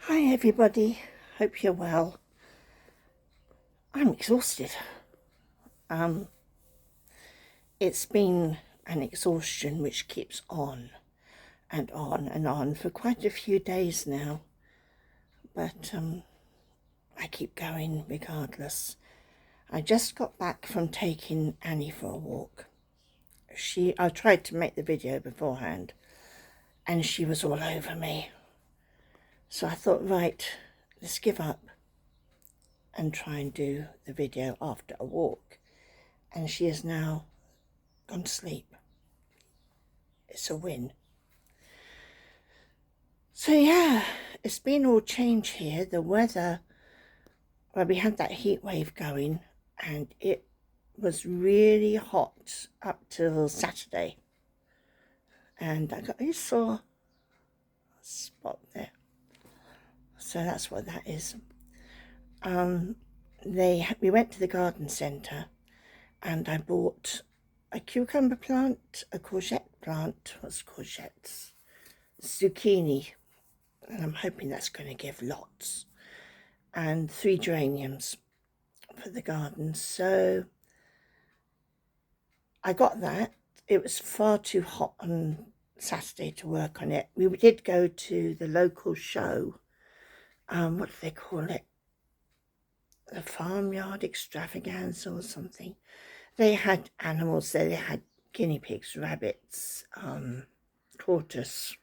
Hi everybody, hope you're well. I'm exhausted. Um, it's been an exhaustion which keeps on and on and on for quite a few days now, but I keep going regardless. I just got back from taking Annie for a walk. I tried to make the video beforehand, and she was all over me. So I thought, right, let's give up and try and do the video after a walk. And she is now gone to sleep. It's a win. So yeah, it's been all change here. The weather, well, we had that heat wave going and it was really hot up till Saturday. And I saw a spot there. So that's what that is. We went to the garden centre and I bought a cucumber plant, a courgette plant, what's courgettes? Zucchini, and I'm hoping that's going to give lots, and 3 geraniums for the garden. So I got that. It was far too hot on Saturday to work on it. We did go to the local show. What do they call it? The Farmyard Extravaganza or something. They had animals there. They had guinea pigs, rabbits, tortoise,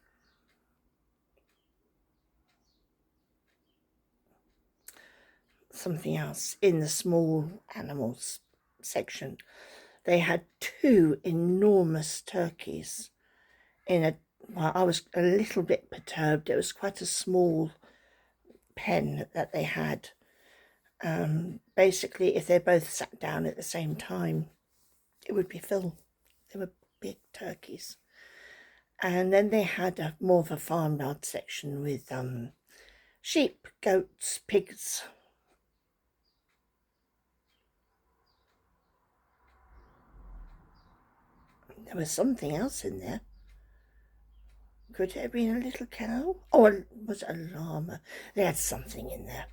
something else in the small animals section. They had 2 enormous turkeys in a, well, I was a little bit perturbed. It was quite a small pen that they had. Basically, if they both sat down at the same time, it would be full. They were big turkeys. And then they had more of a farmyard section with sheep, goats, pigs. There was something else in there. Could it have been a little cow? Or was it a llama? They had something in there.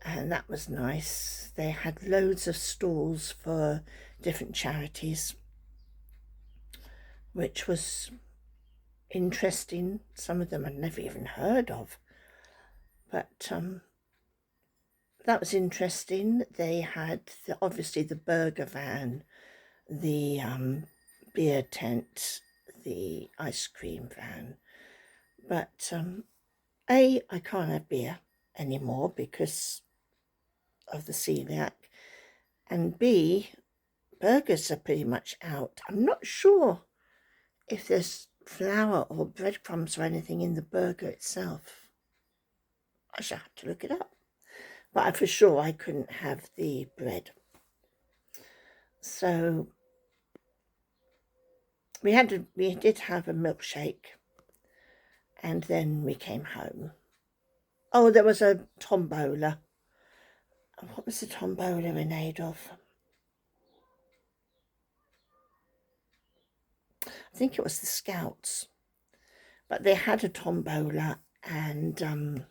And that was nice. They had loads of stalls for different charities, which was interesting. Some of them I'd never even heard of, but that was interesting. They had obviously the burger van, the beer tent, the ice cream van, but I can't have beer anymore because of the celiac, and B, burgers are pretty much out. I'm not sure if there's flour or breadcrumbs or anything in the burger itself. I shall have to look it up. But for sure I couldn't have the bread. So we did have a milkshake, and then we came home. Oh, there was a tombola. What was the tombola in aid of? I think it was the Scouts. But they had a tombola, and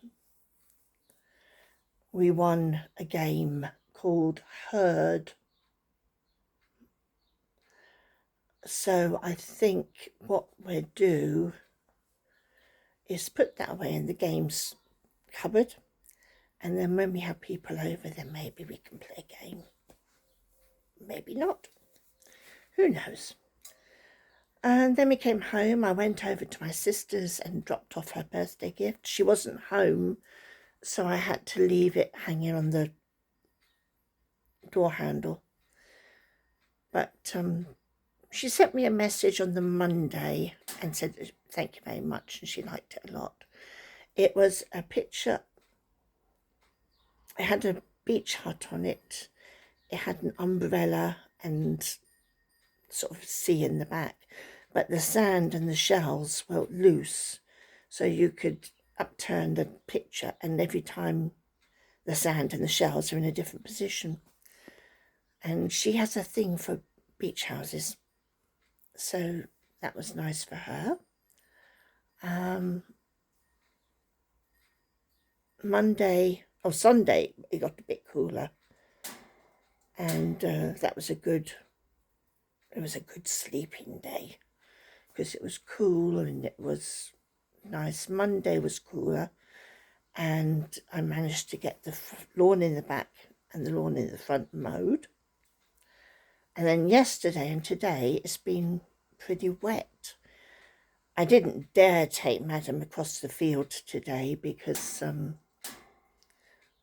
we won a game called Herd. So I think what we'll do is put that away in the games cupboard, and then when we have people over, then maybe we can play a game. Maybe not. Who knows? And then we came home. I went over to my sister's and dropped off her birthday gift. She wasn't home, so I had to leave it hanging on the door handle. But she sent me a message on the Monday and said thank you very much, and she liked it a lot. It was a picture. It had a beach hut on it. It had an umbrella and sort of sea in the back, but the sand and the shells were loose, so you could upturn the picture, and every time the sand and the shells are in a different position. And she has a thing for beach houses, so that was nice for her. Sunday, it got a bit cooler, and that was a good sleeping day because it was cool and it was nice. Monday was cooler, and I managed to get the lawn in the back and the lawn in the front mowed. And then yesterday and today it's been pretty wet. I didn't dare take Madam across the field today because,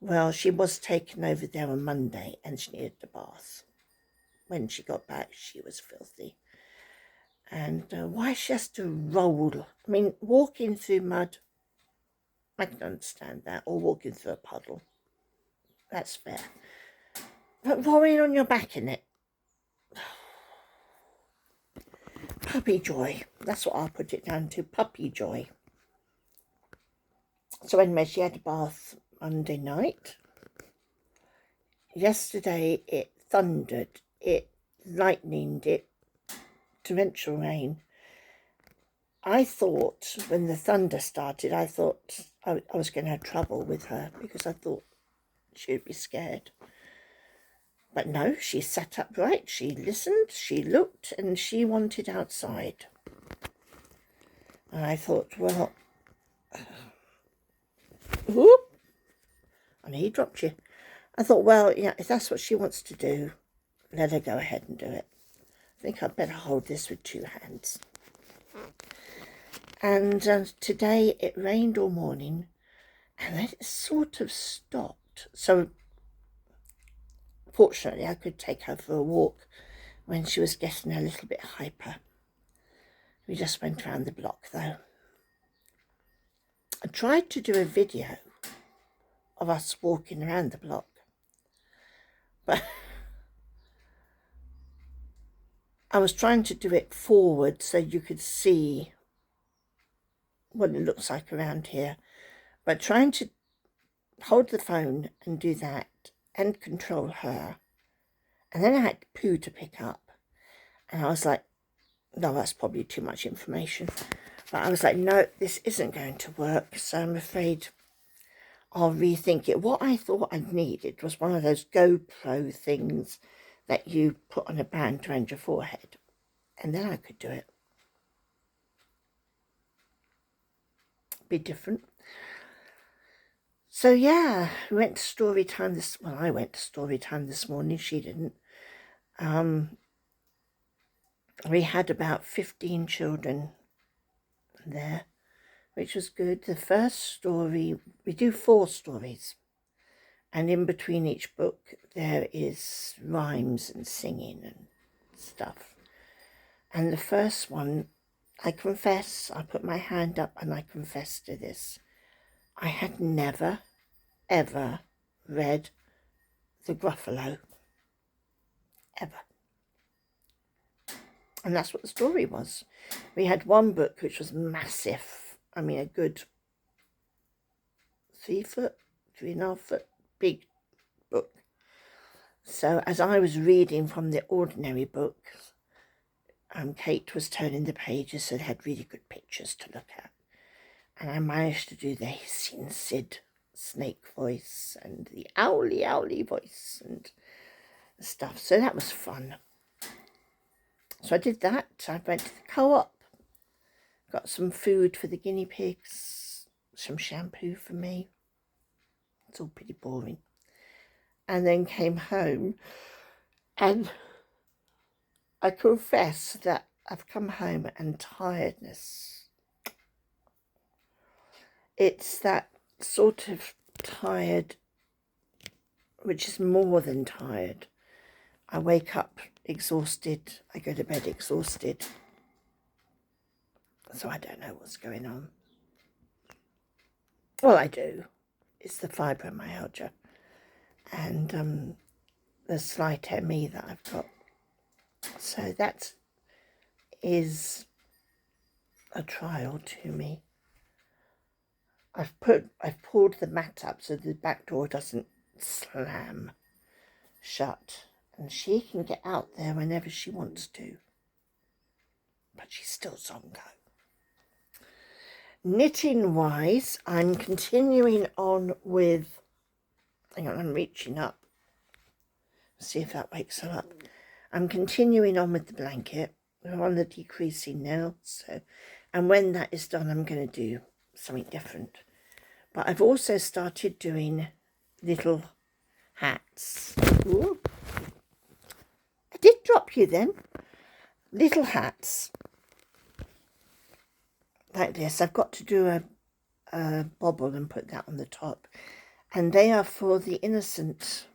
well, she was taken over there on Monday and she needed a bath. When she got back, she was filthy. And why she has to roll? I mean, walking through mud, I can understand that, or walking through a puddle. That's fair. But rolling on your back in it, puppy joy. That's what I'll put it down to, puppy joy. So anyway, she had a bath Monday night. Yesterday it thundered, it lightninged, it torrential rain. I thought when the thunder started, I thought I was going to have trouble with her because I thought she would be scared. But no, she sat upright, she listened, she looked, and she wanted outside. And I thought, well, whoop, and he dropped you. I thought, well, yeah, if that's what she wants to do, let her go ahead and do it. I think I'd better hold this with two hands. And today it rained all morning, and then it sort of stopped. So fortunately, I could take her for a walk when she was getting a little bit hyper. We just went around the block, though. I tried to do a video of us walking around the block, but I was trying to do it forward so you could see what it looks like around here, but trying to hold the phone and do that and control her, and then I had poo to pick up, and I was like, no, that's probably too much information, but I was like, no, this isn't going to work, so I'm afraid I'll rethink it. What I thought I needed was one of those GoPro things that you put on a band around your forehead, and then I could do it. Be different. So yeah, we went to story time I went to story time this morning, she didn't. We had about 15 children there, which was good. The first story, we do 4 stories, and in between each book there is rhymes and singing and stuff. And the first one, I confess, I put my hand up and I confess to this, I had never, ever read The Gruffalo, ever. And that's what the story was. We had one book which was massive, I mean a good 3 foot, 3.5 foot big book. So as I was reading from the ordinary book, Kate was turning the pages so they had really good pictures to look at. And I managed to do the hissing Sid snake voice and the owly voice and stuff. So that was fun. So I did that. I went to the co-op, got some food for the guinea pigs, some shampoo for me. It's all pretty boring. And then came home, and I confess that I've come home and tiredness. It's that sort of tired, which is more than tired. I wake up exhausted, I go to bed exhausted. So I don't know what's going on. Well, I do. It's the fibromyalgia and the slight ME that I've got. So that is a trial to me. I've pulled the mat up so the back door doesn't slam shut, and she can get out there whenever she wants to, but she's still zongo. knitting wise, I'm continuing on with, hang on, I'm reaching up, see if that wakes her up. I'm continuing on with the blanket. We're on the decreasing now, so, and when that is done, I'm going to do something different. But I've also started doing little hats. Ooh. I did drop you then. Little hats like this. I've got to do a bobble and put that on the top, and they are for the innocent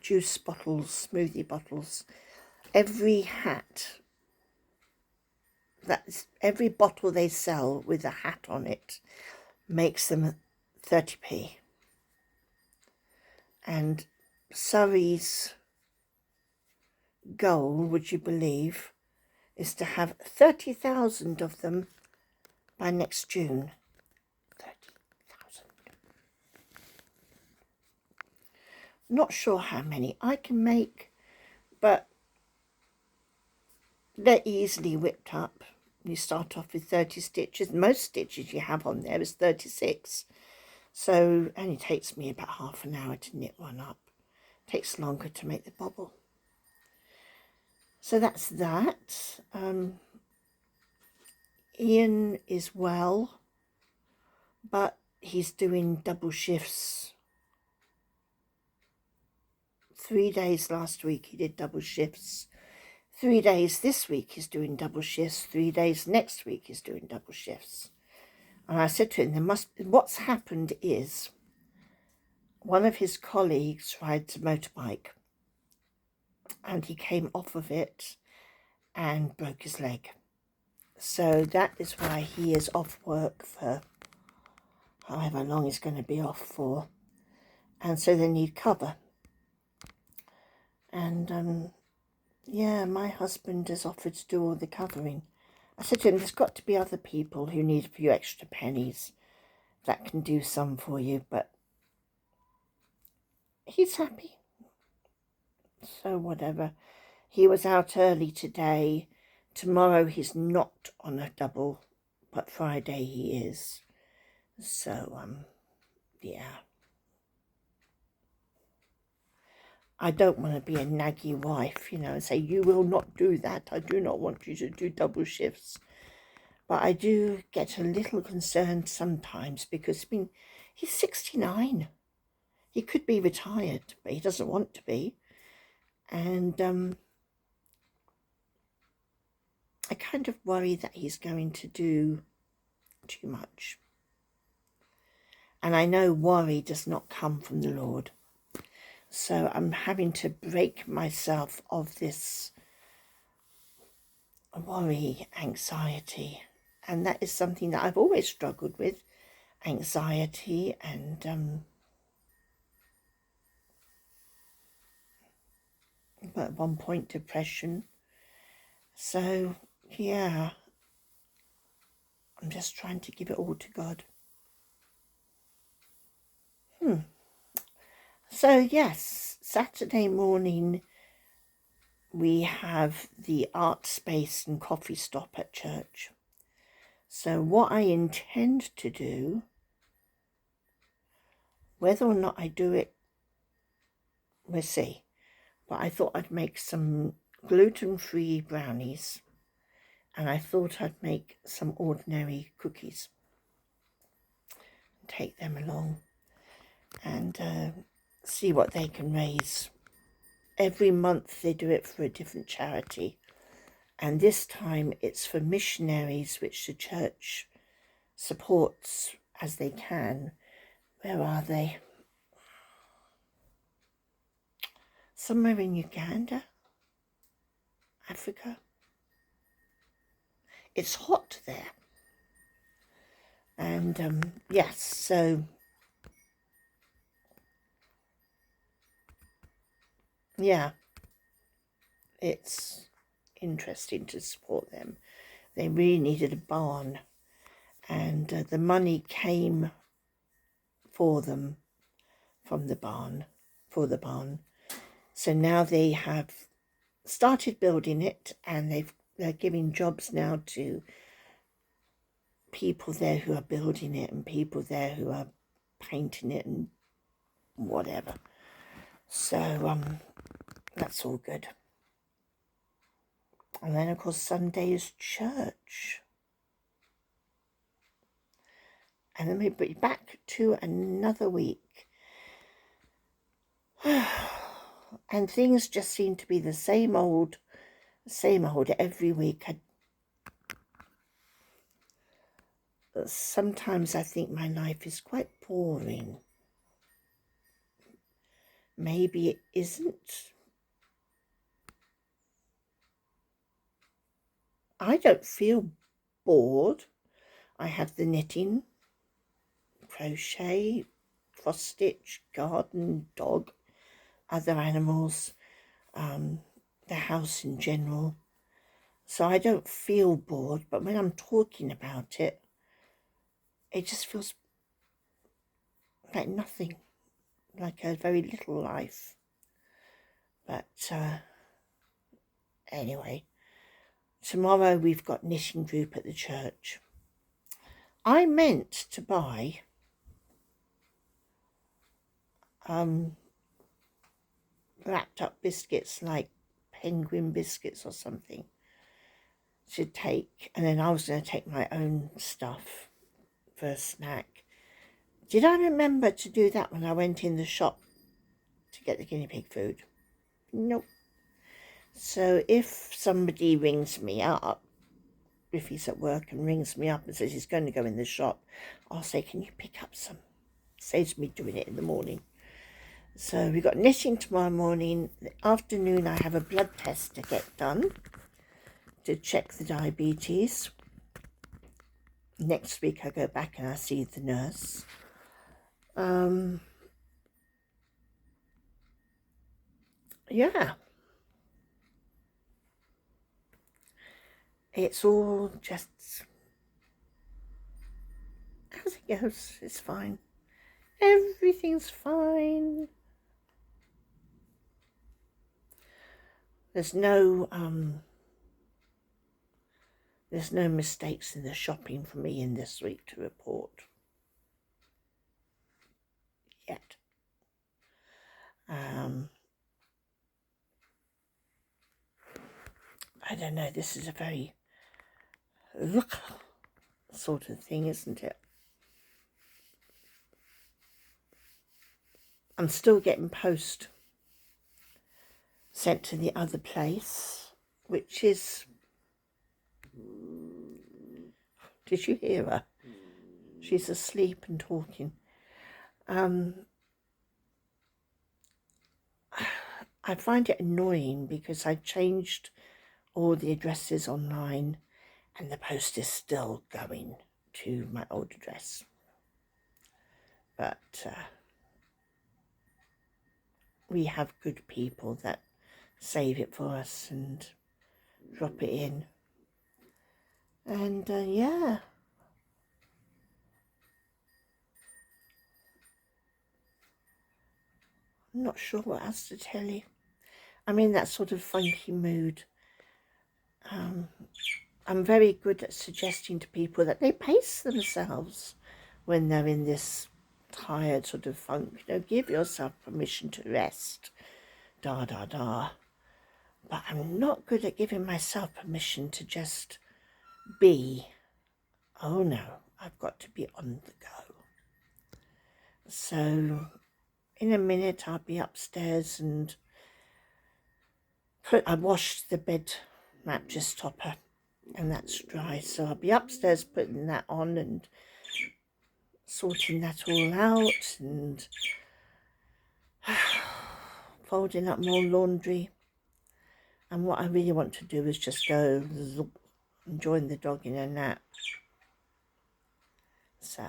juice bottles, smoothie bottles. Every hat, that's every bottle they sell with a hat on it, makes them 30p. And Surrey's goal, would you believe, is to have 30,000 of them by next June. 30,000. Not sure how many I can make, but they're easily whipped up. You start off with 30 stitches. Most stitches you have on there is 36. So it only takes me about half an hour to knit one up. It takes longer to make the bobble. So that's that. Ian is well, but he's doing double shifts. 3 days last week he did double shifts. 3 days this week he's doing double shifts. 3 days next week he's doing double shifts. And I said to him, what's happened is one of his colleagues rides a motorbike and he came off of it and broke his leg. So that is why he is off work for however long he's going to be off for. And so they need cover. And yeah, my husband has offered to do all the covering. I said to him, there's got to be other people who need a few extra pennies that can do some for you, but he's happy. So whatever. He was out early today. Tomorrow he's not on a double, but Friday he is. So, yeah. I don't want to be a naggy wife, you know, and say, you will not do that. I do not want you to do double shifts. But I do get a little concerned sometimes because, I mean, he's 69. He could be retired, but he doesn't want to be. And I kind of worry that he's going to do too much. And I know worry does not come from the Lord. So I'm having to break myself of this worry, anxiety. And that is something that I've always struggled with, anxiety and at one point depression. So yeah, I'm just trying to give it all to God. So yes, Saturday morning we have the art space and coffee stop at church. So what I intend to do, whether or not I do it, we'll see. But I thought I'd make some gluten-free brownies, and I thought I'd make some ordinary cookies. Take them along and see what they can raise. Every month they do it for a different charity, and this time it's for missionaries which the church supports as they can. Where are they? Somewhere in Uganda, Africa. It's hot there. And yes, so yeah, it's interesting to support them. They really needed a barn, and the money came for them from the barn, for the barn. So now they have started building it, and they're giving jobs now to people there who are building it and people there who are painting it and whatever. So that's all good. And then of course Sunday is church. And then we'll be back to another week. And things just seem to be the same old every week. Sometimes I think my life is quite boring. Maybe it isn't. I don't feel bored. I have the knitting, crochet, cross stitch, garden, dog, other animals, the house in general. So I don't feel bored, but when I'm talking about it, it just feels like nothing, like a very little life. But anyway, tomorrow we've got knitting group at the church. I meant to buy wrapped up biscuits, like penguin biscuits or something, to take, and then I was going to take my own stuff for a snack. Did I remember to do that when I went in the shop to get the guinea pig food? Nope. So if somebody rings me up, if he's at work and rings me up and says he's going to go in the shop, I'll say, can you pick up some? Saves me doing it in the morning. So we've got knitting tomorrow morning. The afternoon I have a blood test to get done to check the diabetes. Next week I go back and I see the nurse. Yeah. It's all just as it goes. It's fine. Everything's fine. There's no mistakes in the shopping for me in this week to report yet. I don't know, this is a very sort of thing, isn't it? I'm still getting post sent to the other place, which is... Did you hear her? She's asleep and talking. I find it annoying because I changed all the addresses online and the post is still going to my old address. But we have good people that save it for us and drop it in. And yeah. I'm not sure what else to tell you. I'm in that sort of funky mood. I'm very good at suggesting to people that they pace themselves when they're in this tired sort of funk. You know, give yourself permission to rest. But I'm not good at giving myself permission to just be. Oh no, I've got to be on the go. So in a minute I'll be upstairs and I washed the bed mattress topper and that's dry, so I'll be upstairs putting that on and sorting that all out and folding up more laundry. And what I really want to do is just go and join the dog in a nap. So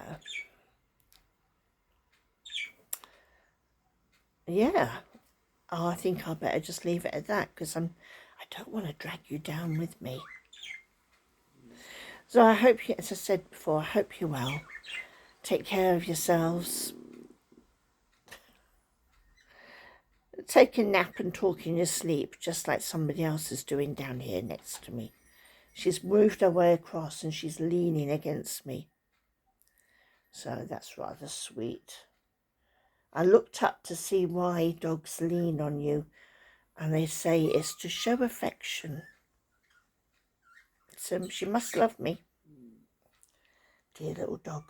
yeah, I think I'll better just leave it at that because I don't want to drag you down with me. So I hope you, as I said before, I hope you're well. Take care of yourselves. Take a nap and talk in your sleep, just like somebody else is doing down here next to me. She's moved her way across and she's leaning against me. So that's rather sweet. I looked up to see why dogs lean on you, and they say it's to show affection. So she must love me. Dear little dog.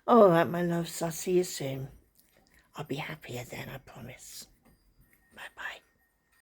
All right, my loves, I'll see you soon. I'll be happier then, I promise.